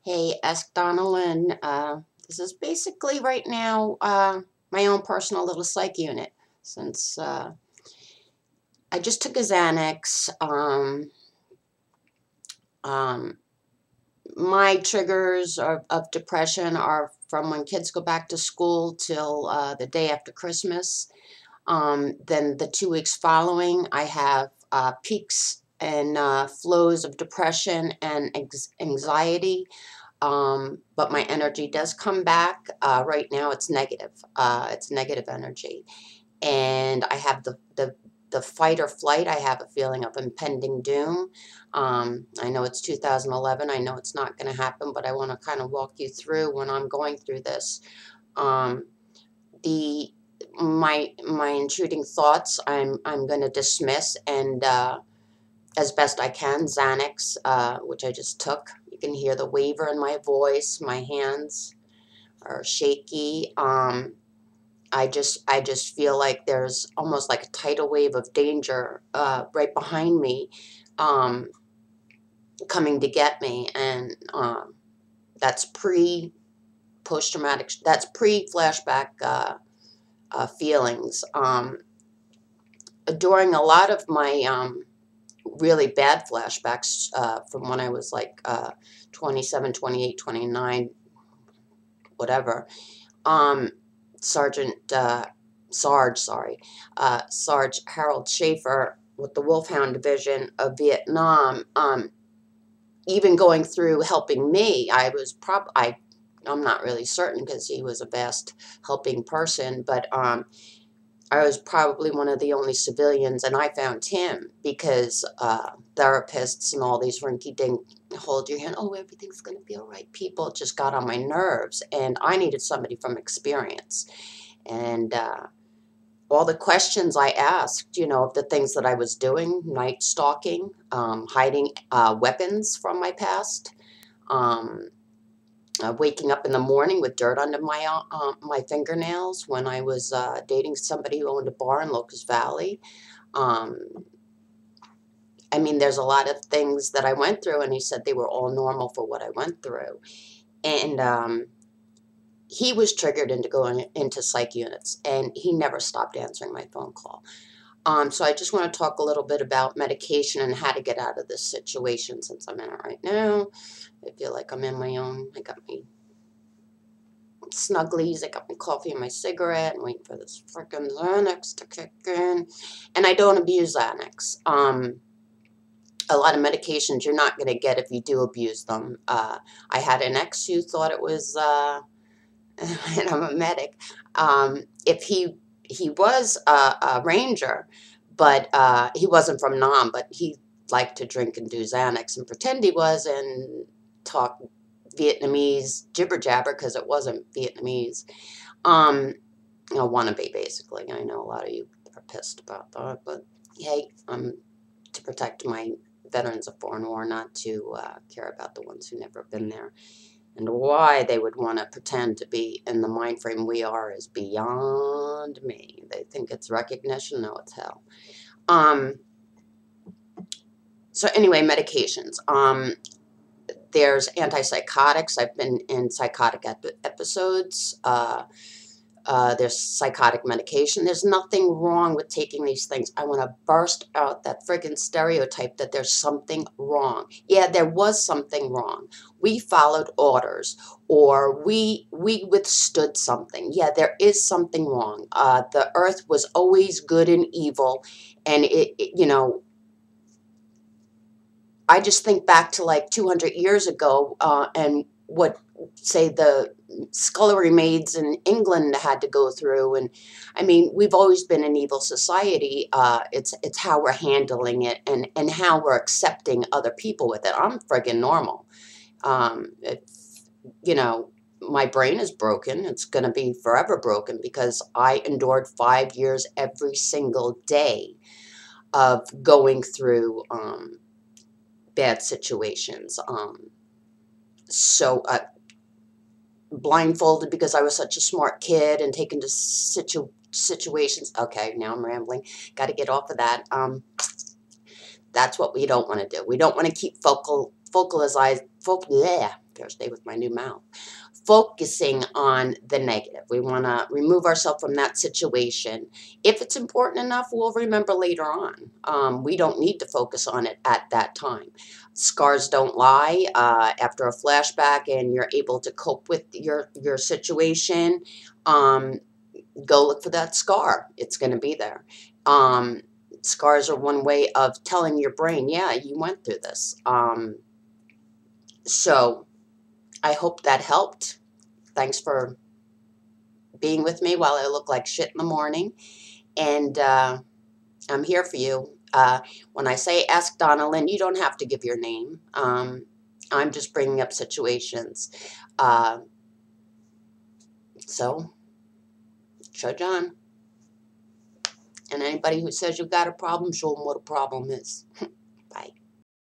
Hey, Ask Donalyn. This is basically right now my own personal little psych unit since I just took a Xanax. Um, my triggers of depression are from when kids go back to school till the day after Christmas. Then the 2 weeks following, I have peaks and flows of depression and anxiety. But my energy does come back. Right now, it's negative. It's negative energy, and I have the fight or flight. I have a feeling of impending doom. I know it's 2011. I know it's not going to happen, but I want to kind of walk you through when I'm going through this. Um, the my intruding thoughts, I'm going to dismiss and as best I can. Xanax, which I just took. You can hear the waver in my voice. My hands are shaky. I just feel like there's almost like a tidal wave of danger right behind me, um, coming to get me, and that's pre post traumatic. That's pre flashback feelings. During a lot of my really bad flashbacks from when I was like 27, 28, 29, whatever. Um, Sergeant Sarge, sorry, Sarge Harold Schaefer with the Wolfhound Division of Vietnam. Even going through helping me, I'm not really certain because he was a vast helping person, but I was probably one of the only civilians, and I found him because therapists and all these rinky-dink hold your hand, oh, everything's going to be all right. People just got on my nerves, and I needed somebody from experience. And all the questions I asked, of the things that I was doing, night stalking, hiding weapons from my past, um, waking up in the morning with dirt under my fingernails when I was dating somebody who owned a bar in Locust Valley. Um, I mean, there's a lot of things that I went through, and he said they were all normal for what I went through. And he was triggered into going into psych units, and he never stopped answering my phone call. So I just want to talk a little bit about medication and how to get out of this situation since I'm in it right now. I feel like I'm in my own. I got my snugglies. I got my coffee and my cigarette and waiting for this freaking Xanax to kick in. And I don't abuse Xanax. A lot of medications you're not going to get if you do abuse them. I had an ex who thought it was, and I'm a medic. If he was a ranger, but he wasn't from Nam, but he liked to drink and do Xanax and pretend he was and talk Vietnamese jibber jabber because it wasn't Vietnamese. Um, wannabe basically. I know a lot of you are pissed about that, but hey, to protect my veterans of foreign war, not to care about the ones who never been there. And why they would want to pretend to be in the mind frame we are is beyond me. They think it's recognition. No, it's hell. Um, so anyway, medications. There's antipsychotics. I've been in psychotic episodes. There's psychotic medication. There's nothing wrong with taking these things. I want to burst out that friggin' stereotype that there's something wrong. Yeah, there was something wrong. We followed orders, or we withstood something. Yeah, there is something wrong. The earth was always good and evil, and I just think back to like 200 years ago, and what, say, the scullery maids in England had to go through. And I mean, we've always been an evil society. It's how we're handling it, and how we're accepting other people with it. I'm friggin' normal. If, you know, my brain is broken, it's going to be forever broken because I endured 5 years every single day of going through bad situations. So blindfolded because I was such a smart kid and taken to situations. Okay, now I'm rambling. Got to get off of that. That's what we don't want to do. We don't want to keep yeah, Gotta stay with my new mouth. Focusing on the negative. We want to remove ourselves from that situation. If it's important enough, we'll remember later on. We don't need to focus on it at that time. Scars don't lie. After a flashback and you're able to cope with your situation, go look for that scar. It's going to be there. Scars are one way of telling your brain, yeah, you went through this. So I hope that helped. Thanks for being with me while I look like shit in the morning. And I'm here for you. When I say Ask Donna Lynn, you don't have to give your name. I'm just bringing up situations. So, show John. And anybody who says you've got a problem, show them what a problem is.